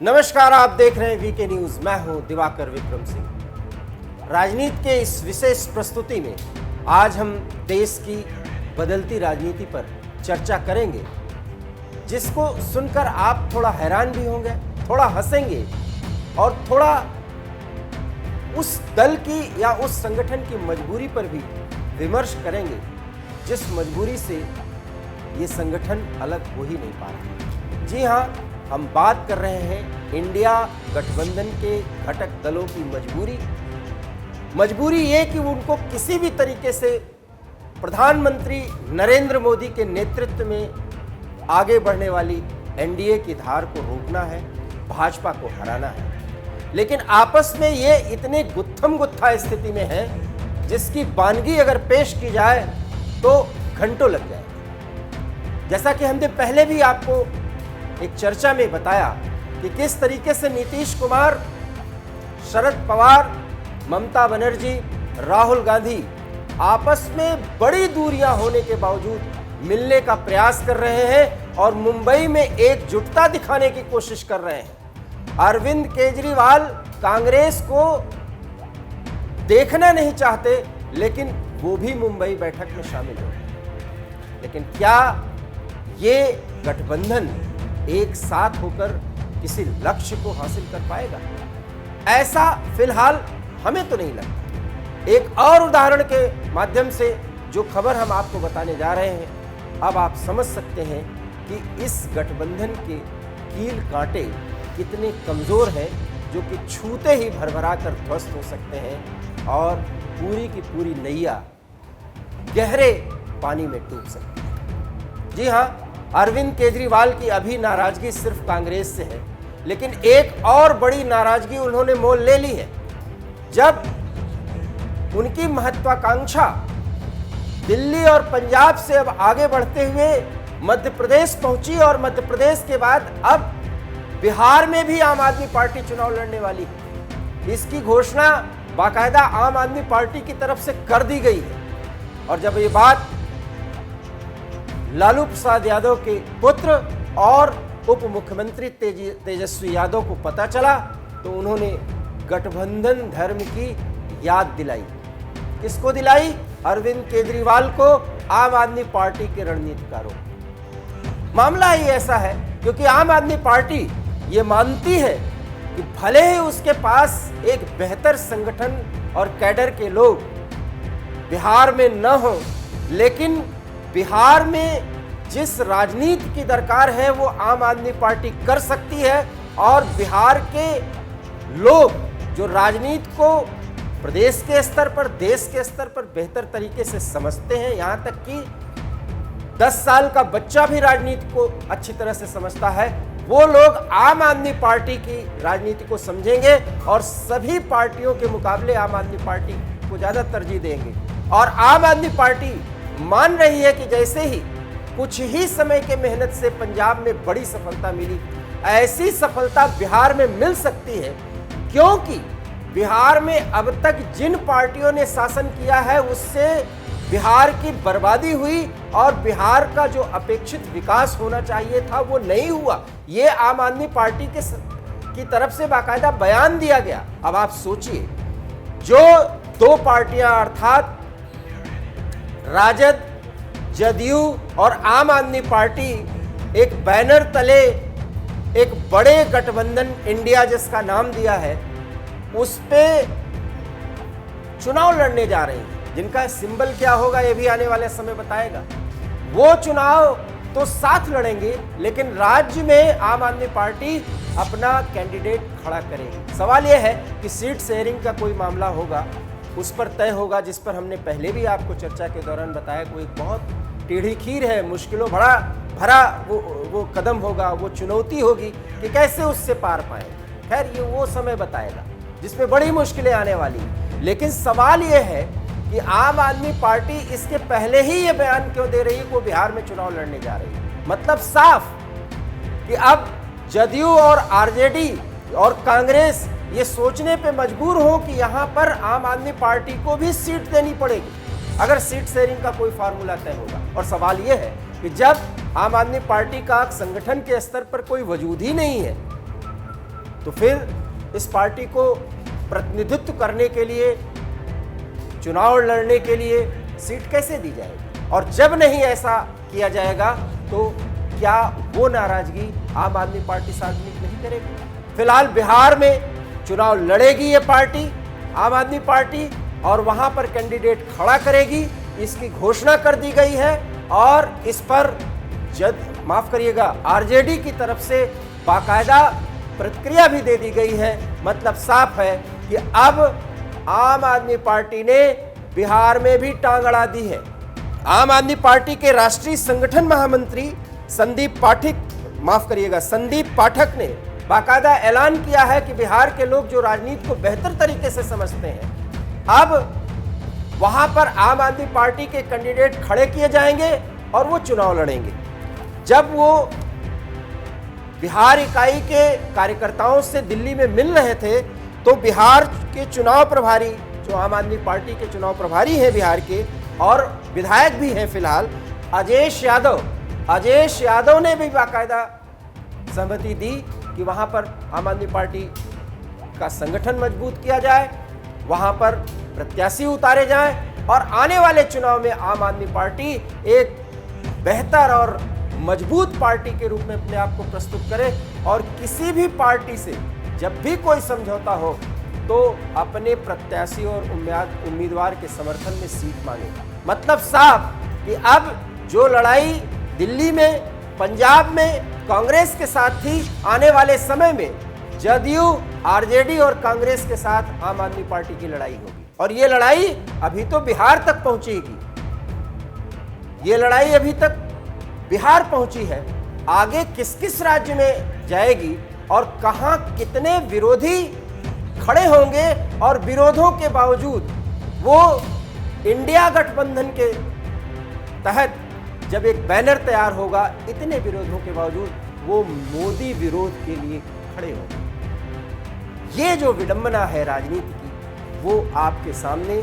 नमस्कार, आप देख रहे हैं वीके न्यूज। मैं हूं दिवाकर विक्रम सिंह। राजनीति के इस विशेष प्रस्तुति में आज हम देश की बदलती राजनीति पर चर्चा करेंगे, जिसको सुनकर आप थोड़ा हैरान भी होंगे, थोड़ा हंसेंगे और थोड़ा उस दल की या उस संगठन की मजबूरी पर भी विमर्श करेंगे, जिस मजबूरी से ये संगठन अलग हो ही नहीं पा रहा। जी हाँ, हम बात कर रहे हैं इंडिया गठबंधन के घटक दलों की मजबूरी ये कि उनको किसी भी तरीके से प्रधानमंत्री नरेंद्र मोदी के नेतृत्व में आगे बढ़ने वाली एनडीए की धार को रोकना है, भाजपा को हराना है। लेकिन आपस में ये इतने गुत्थम गुत्था स्थिति में है, जिसकी बानगी अगर पेश की जाए तो घंटों लग जाए। जैसा कि हमने पहले भी आपको एक चर्चा में बताया कि किस तरीके से नीतीश कुमार, शरद पवार, ममता बनर्जी, राहुल गांधी आपस में बड़ी दूरियां होने के बावजूद मिलने का प्रयास कर रहे हैं और मुंबई में एकजुटता दिखाने की कोशिश कर रहे हैं। अरविंद केजरीवाल कांग्रेस को देखना नहीं चाहते, लेकिन वो भी मुंबई बैठक में शामिल हो गए। लेकिन क्या ये गठबंधन एक साथ होकर किसी लक्ष्य को हासिल कर पाएगा? ऐसा फिलहाल हमें तो नहीं लगता। एक और उदाहरण के माध्यम से जो खबर हम आपको बताने जा रहे हैं, अब आप समझ सकते हैं कि इस गठबंधन के कील कांटे कितने कमजोर हैं, जो कि छूते ही भरभरा कर ध्वस्त हो सकते हैं और पूरी की पूरी नैया गहरे पानी में डूब सकती है। जी हाँ, अरविंद केजरीवाल की अभी नाराजगी सिर्फ कांग्रेस से है, लेकिन एक और बड़ी नाराजगी उन्होंने मोल ले ली है। जब उनकी महत्वाकांक्षा दिल्ली और पंजाब से अब आगे बढ़ते हुए मध्य प्रदेश पहुंची और मध्य प्रदेश के बाद अब बिहार में भी आम आदमी पार्टी चुनाव लड़ने वाली है, इसकी घोषणा बाकायदा आम आदमी पार्टी की तरफ से कर दी गई है। और जब ये बात लालू प्रसाद यादव के पुत्र और उप मुख्यमंत्री तेजस्वी यादव को पता चला, तो उन्होंने गठबंधन धर्म की याद दिलाई। किसको दिलाई? अरविंद केजरीवाल को, आम आदमी पार्टी के रणनीतिकारों। मामला ही ऐसा है क्योंकि आम आदमी पार्टी ये मानती है कि भले ही उसके पास एक बेहतर संगठन और कैडर के लोग बिहार में न हो, लेकिन बिहार में जिस राजनीति की दरकार है वो आम आदमी पार्टी कर सकती है। और बिहार के लोग जो राजनीति को प्रदेश के स्तर पर, देश के स्तर पर बेहतर तरीके से समझते हैं, यहाँ तक कि 10 साल का बच्चा भी राजनीति को अच्छी तरह से समझता है, वो लोग आम आदमी पार्टी की राजनीति को समझेंगे और सभी पार्टियों के मुकाबले आम आदमी पार्टी को ज्यादा तरजीह देंगे। और आम आदमी पार्टी मान रही है कि जैसे ही कुछ ही समय के मेहनत से पंजाब में बड़ी सफलता मिली, ऐसी सफलता बिहार में मिल सकती है, क्योंकि बिहार में अब तक जिन पार्टियों ने शासन किया है उससे बिहार की बर्बादी हुई और बिहार का जो अपेक्षित विकास होना चाहिए था वो नहीं हुआ। ये आम आदमी पार्टी की तरफ से बाकायदा बयान दिया गया। अब आप सोचिए, जो दो पार्टियां अर्थात राजद, जदयू और आम आदमी पार्टी एक बैनर तले एक बड़े गठबंधन इंडिया जिसका नाम दिया है, उस पे चुनाव लड़ने जा रही हैं, जिनका सिंबल क्या होगा ये भी आने वाले समय बताएगा। वो चुनाव तो साथ लड़ेंगे, लेकिन राज्य में आम आदमी पार्टी अपना कैंडिडेट खड़ा करेगी। सवाल यह है कि सीट शेयरिंग का कोई मामला होगा, उस पर तय होगा, जिस पर हमने पहले भी आपको चर्चा के दौरान बताया, कोई बहुत टेढ़ी खीर है, मुश्किलों भरा वो कदम होगा, वो चुनौती होगी कि कैसे उससे पार पाए। खैर, ये वो समय बताएगा जिसमें बड़ी मुश्किलें आने वाली हैं। लेकिन सवाल ये है कि आम आदमी पार्टी इसके पहले ही ये बयान क्यों दे रही है कि वो बिहार में चुनाव लड़ने जा रही है? मतलब साफ कि अब जदयू और आरजेडी और कांग्रेस ये सोचने पे मजबूर हो कि यहाँ पर आम आदमी पार्टी को भी सीट देनी पड़ेगी अगर सीट शेयरिंग का कोई फार्मूला तय होगा। और सवाल यह है कि जब आम आदमी पार्टी का संगठन के स्तर पर कोई वजूद ही नहीं है, तो फिर इस पार्टी को प्रतिनिधित्व करने के लिए, चुनाव लड़ने के लिए सीट कैसे दी जाएगी? और जब नहीं ऐसा किया जाएगा तो क्या वो नाराजगी आम आदमी पार्टी सार्वजनिक नहीं करेगी? फिलहाल बिहार में चुनाव लड़ेगी ये पार्टी, आम आदमी पार्टी, और वहां पर कैंडिडेट खड़ा करेगी, इसकी घोषणा कर दी गई है। और इस पर माफ करिएगा, आरजेडी की तरफ से बाकायदा प्रतिक्रिया भी दे दी गई है। मतलब साफ है कि अब आम आदमी पार्टी ने बिहार में भी टांग अड़ा दी है। आम आदमी पार्टी के राष्ट्रीय संगठन महामंत्री संदीप पाठक ने बाकायदा ऐलान किया है कि बिहार के लोग जो राजनीति को बेहतर तरीके से समझते हैं, अब वहां पर आम आदमी पार्टी के कैंडिडेट खड़े किए जाएंगे और वो चुनाव लड़ेंगे। जब वो बिहार इकाई के कार्यकर्ताओं से दिल्ली में मिल रहे थे तो बिहार के चुनाव प्रभारी, जो आम आदमी पार्टी के चुनाव प्रभारी हैं बिहार के और विधायक भी हैं फिलहाल, अजेश यादव ने भी बाकायदा सहमति दी कि वहां पर आम आदमी पार्टी का संगठन मजबूत किया जाए, वहां पर प्रत्याशी उतारे जाएं और आने वाले चुनाव में आम आदमी पार्टी एक बेहतर और मजबूत पार्टी के रूप में अपने आप को प्रस्तुत करे और किसी भी पार्टी से जब भी कोई समझौता हो तो अपने प्रत्याशी और उम्मीदवार के समर्थन में सीट मांगे। मतलब साफ कि अब जो लड़ाई दिल्ली में, पंजाब में कांग्रेस के साथ थी, आने वाले समय में जदयू, आरजेडी और कांग्रेस के साथ आम आदमी पार्टी की लड़ाई होगी। और ये लड़ाई अभी तो बिहार तक पहुंचेगी, ये लड़ाई अभी तक बिहार पहुंची है, आगे किस किस राज्य में जाएगी और कहां कितने विरोधी खड़े होंगे और विरोधों के बावजूद वो इंडिया गठबंधन के तहत जब एक बैनर तैयार होगा, इतने विरोधों के बावजूद वो मोदी विरोध के लिए खड़े होंगे। ये जो विडंबना है राजनीति की, वो आपके सामने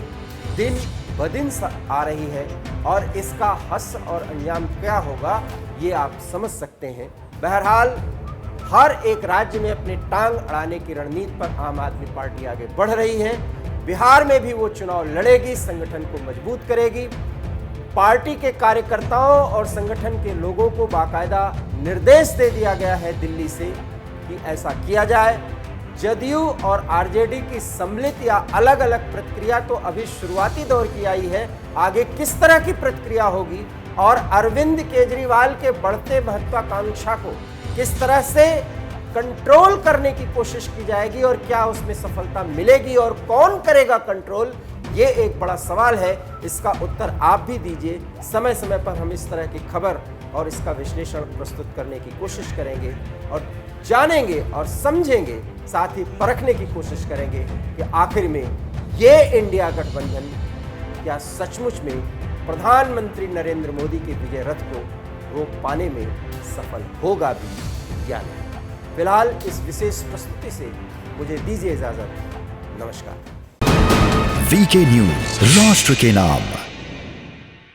दिन ब दिन आ रही है और इसका हश्र और अंजाम क्या होगा ये आप समझ सकते हैं। बहरहाल हर एक राज्य में अपने टांग अड़ाने की रणनीति पर आम आदमी पार्टी आगे बढ़ रही है। बिहार में भी वो चुनाव लड़ेगी, संगठन को मजबूत करेगी। पार्टी के कार्यकर्ताओं और संगठन के लोगों को बाकायदा निर्देश दे दिया गया है दिल्ली से कि ऐसा किया जाए। जदयू और आरजेडी की सम्मिलित या अलग अलग प्रतिक्रिया तो अभी शुरुआती दौर की आई है, आगे किस तरह की प्रतिक्रिया होगी और अरविंद केजरीवाल के बढ़ते महत्वाकांक्षा को किस तरह से कंट्रोल करने की कोशिश की जाएगी और क्या उसमें सफलता मिलेगी और कौन करेगा कंट्रोल, ये एक बड़ा सवाल है। इसका उत्तर आप भी दीजिए। समय समय पर हम इस तरह की खबर और इसका विश्लेषण प्रस्तुत करने की कोशिश करेंगे और जानेंगे और समझेंगे, साथ ही परखने की कोशिश करेंगे कि आखिर में ये इंडिया गठबंधन क्या सचमुच में प्रधानमंत्री नरेंद्र मोदी के विजय रथ को रोक पाने में सफल होगा भी या नहीं। फिलहाल इस विशेष प्रस्तुति से मुझे दीजिए इजाजत। नमस्कार। वीके न्यूज, राष्ट्र के नाम।